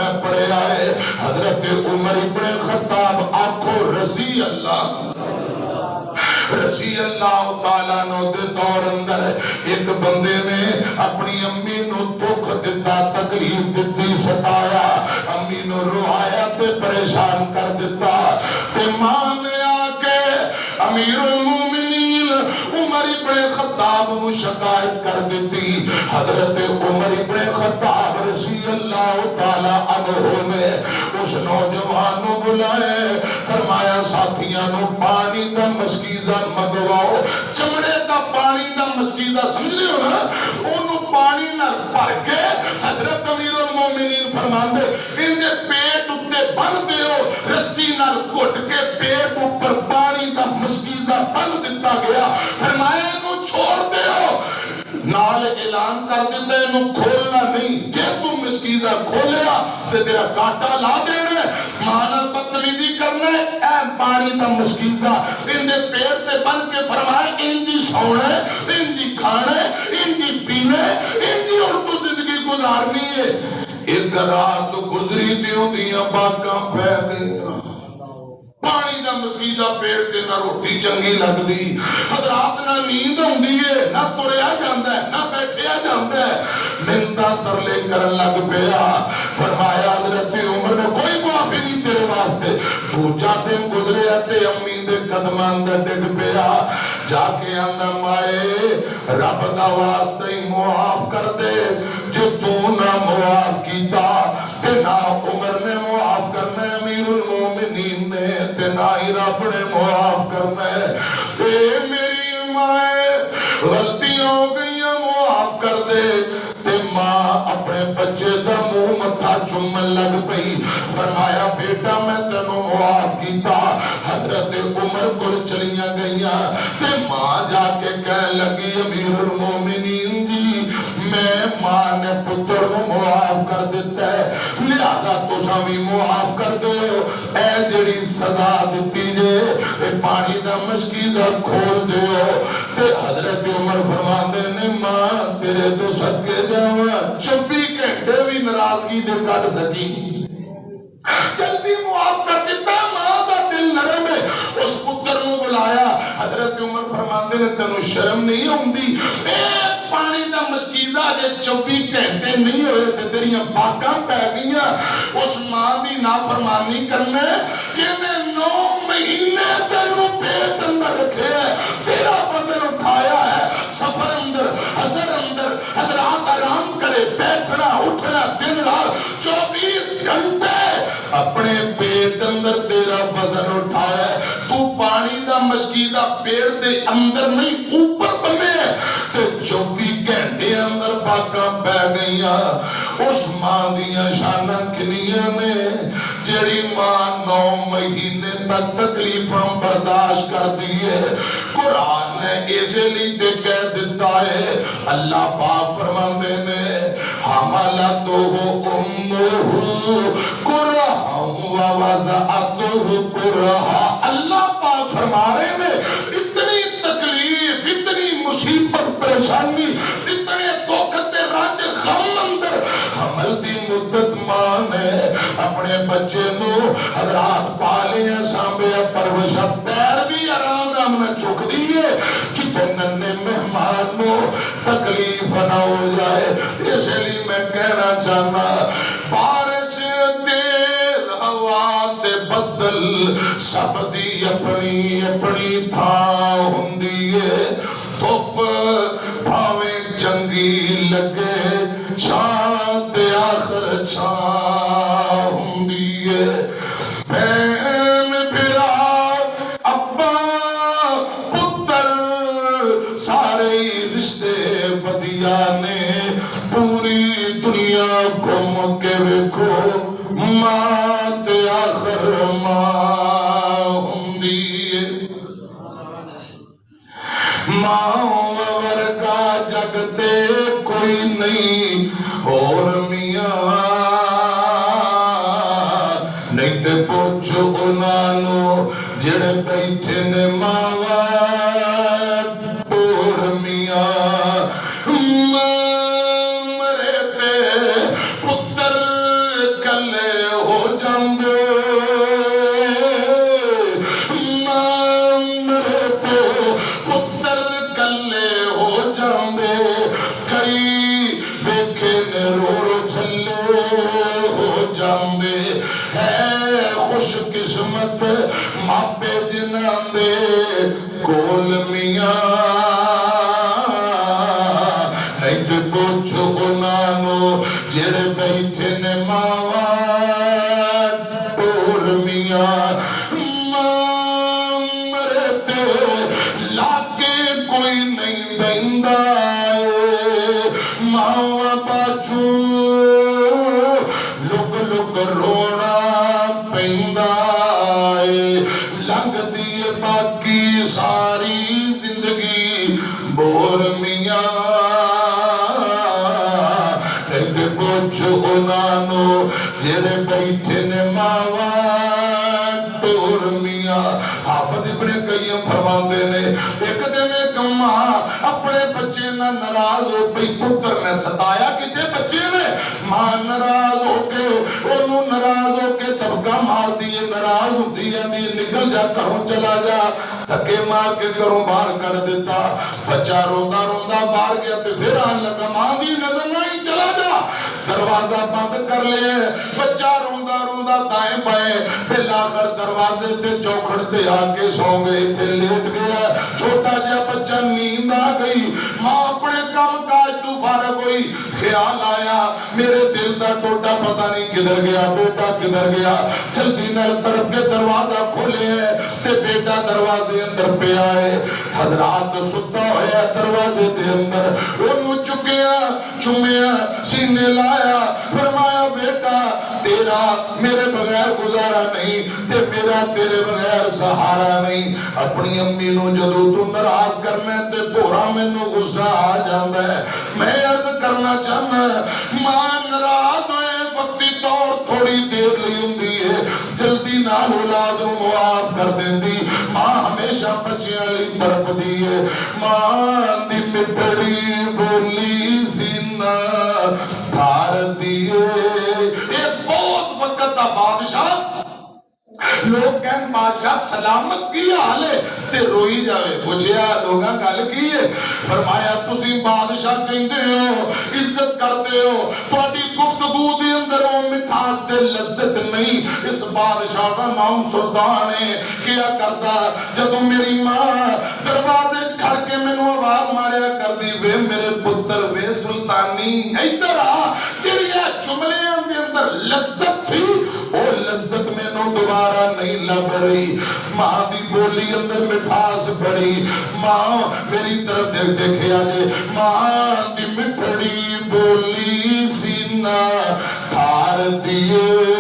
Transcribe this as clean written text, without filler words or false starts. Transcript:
میں پڑھے آئے حضرت عمر ابن خطاب آنکھوں رضی اللہ تعالیٰ نو دے دور اندر ایک بندے نے اپنی امی نو دکھ دیتا تکلیف دیتی ستایا امی نو روایا تے پریشان کر دیتا تے ماں نے آکے امیر المومنین عمر ابن خطاب نو شکایت کر دیتی حضرت عمر ابن خطاب رضی اللہ تعالیٰ عنہ نے اس نوجوان نو بلائے فرمایا ساتھیاں نو پانی دا مسکیزہ مگواؤ چمڑے دا پانی دا مسکیزہ سمجھ لئے ہو نا انہوں پانی نہ پڑھ کے حضرت امیر المومنین فرمان دے اندے پیٹ اتے بن دے ہو رسی نہ کٹ کے پیٹ اوپر پانی دا مسکیزہ بن دیتا گیا فرمایا انہوں چھوڑ دے ہو نال اعلان کر دیتا ہے انہوں کھولنا نہیں جے تم مسکیزہ کھولیا تے تیرا کاٹا لا دینا ہے مانت بدتمیزی کرنا ہے اے پانی دا مسکیزہ اندے پیر تے بن کے فرمائے انجی سونا ہے انجی کھانا ہے انجی پینا ہے انجی اور تو زندگی گزارنی ہے ایک رات گزری دیوں دیاں باقاں پہ گئیاں پانی دا مسیجہ پیڑ دے نہ روٹی چنگی لگ دی حضرات نہ نیند ہوں دیئے نہ تریا جاندہ ہے نہ بیٹھیا جاندہ ہے منتہ ترلے کرن لگ پیا فرمایا حضرت عمر نے کوئی معافی نہیں تیرے واسطے تو جاتے گزرے اتے امی دے قدمان دے ڈگ پیا جا کے اندر مائے رب دا واسطے ہی معاف کر دے جو تو نہ معاف کیتا تے نہ عمر نے معاف کرنا ہے امیر المومنین نے تے نہ ہی رب نے معاف کرنا ہے اے میری مائے غلطیاں ہو گئیاں معاف کر دے تے ماں اپنے بچے دا منہ متھا چومن لگ پئی فرمایا بیٹا میں تینوں معاف کیتا حضرت عمر کو چلیاں گئیاں تے ماں جا کے کہنے لگی امیر المومنین جی میں ماں نے پتر کو معاف کر دیتا ہے لہذا تو سامی معاف کر دے اے جڑی سزا دیتی جے اے پانی دا مسکیزہ کھول دے تے حضرت عمر فرماندے نے ماں تیرے تو صدقے جاواں 24 گھنٹے بھی ناراضگی دے کٹ سکی جلدی معاف کر دیتا ماں دا دل نرم ہے اس پتر نو بلایا حضرت عمر فرماندے نے تینوں شرم نہیں ہوندی اے پانی دا مسکیزہ جے 24 گھنٹے نہیں ہوئے تے تیریاں باقاں پہ گئیاں اس ماں دی نافرمانی کرنے جنہیں 9 مہینے تینوں پیٹ اندر رکھے ہے تیرا بدن اٹھایا ہے سفر اندر حضر اندر حضرات آرام کرے بیٹھنا اٹھنا دن رات 24 گھنٹے اپنے پیٹ اندر تیرا بدن اٹھایا ہے تو پانی دا مسکیزہ پیڑ دے اندر نہیں اوپر بنے تے 24 گھنٹے اندر باقاں بہ گئیاں اس ماں دیاں شانہ کنیاں نے جڑی ماں 9 مہینے تک تکلیفاں برداشت کر دیئے قرآن نے اسے لیتے کہہ دیتا ہے اللہ پاک فرماندے نے حملتہ امہ کرہا ووضعتہ کرہا اللہ پاک فرما رہے نے اتنی تکلیف اتنی مصیبت پریشانی اتنے توقت رات غم اندر حمل دی مدت ماں نے اپنے بچے نو حضرات پالے سامبے پروشہ پیر بھی آرام میں چک دیئے کہ ننے مہمان نو تکلیف نہ ہو جائے اس لیے میں کہنا چاہنا بارش تیز ہوا تے بدل سب دی اپنی اپنی تھا ہوندیے دھوپ بھاویں چنگی لگے چھاں تے آخر چھاں ہوندیے بہن بھرا ابا پتر سارے رشتے بدیا نے پوری دنیا گھوم کے ویکھو ماں تے آخر ماں ہوندیے ماں ورگا جگ تے کوئی نہیں اور میاں نہیں تے پوچھو انہوں جڑے بیٹھے نے ماں اور میاں مرے تے پتر کلے جاندے ہے خوش قسمت ماپے جنہاں دے کول میاں نہیں تے پوچھو انہوں جڑے بیٹھے نے ماوا ٹور میاں ماں مرتے لاکے کوئی نہیں بہندہ ماوا باچو لگ لگ رونا پہندہ لگ دیے باقی ساری زندگی بور میاں پوچھو انہوں جڑے بیٹھے نے ماوا ٹور میاں حافظ ابن قیم فرماندے نے ایک دن ایک ماں اپنے بچے نہ ناراض ہو پئی پتر نے ستایا کہ جے بچے نے ماں ناراض ہو کے انہوں ناراض ہو کے دبکا مار دیے ناراض ہوندی ہے نکل جا گھروں چلا جا دھکے مار کے گھروں باہر کر دیتا بچہ روندا روندا باہر گیا تے پھر آن لگا ماں دی نظر نہیں چلا جا دروازہ بند کر لے بچہ روندا روندا دائیں بائیں پھر آخر دروازے تے چوکھڑ تے آکے سو گئے تے لیٹ گیا چھوٹا جا بچہ نیند آ گئی ماں اپنے کام کاج تو فارغ ہوئی خیال آیا میرے دل دا ٹوٹا پتہ نہیں کدھر گیا بیٹا کدھر گیا جلدی نال طرف کے دروازہ کھولے ہیں تے بیٹا دروازے اندر پہ آئے حضرات ستا ہویا دروازے دے اندر انہوں چکیا چمیا سینے لایا فرمایا بیٹا تیرا میرے بغیر گزارا نہیں تے میرا تیرے بغیر سہارا نہیں اپنی امی نو جدو تو ناراض کرنے تے پورا میں نو غصہ آ جاندہ ہے میں عرض کرنا چاہنا ماں ناراض ہوئے وقتی طور تھوڑی دیر لی ہوندی ہے جلدی نال اولاد نو معاف کر دیندی ماں ہمیشہ بچیاں لی برپ دی ہے ماں دی مٹڑی بولی سینہ دھار دیئے ایک بہت وقت دا بادشاہ لوگ کہیں بادشاہ سلامت کی حال ہے تے روئی جاوے پوچھیا لوگاں گل کی ہے فرمایا تسی بادشاہ کہندے ہو عزت کرتے ہو تہاڈی گفتگو دے اندر وہ مٹھاس تے لذت نہیں اس بادشاہ کا نام سلطان ہے کیا کرتا جب میری ماں دروازے کھڑ کے مینوں آواز ماریا کردی وے میرے پتر وے سلطانی ادھر آ تیری جملیاں دے اندر لذت تھی وہ لذت مینوں دوبارہ نہیں لب رہی ماں دی بولی اندر مٹھاس پڑی ماں میری طرف دیکھ دیکھیا جے ماں دی مٹھڑی بولی سینہ ٹھار دیئے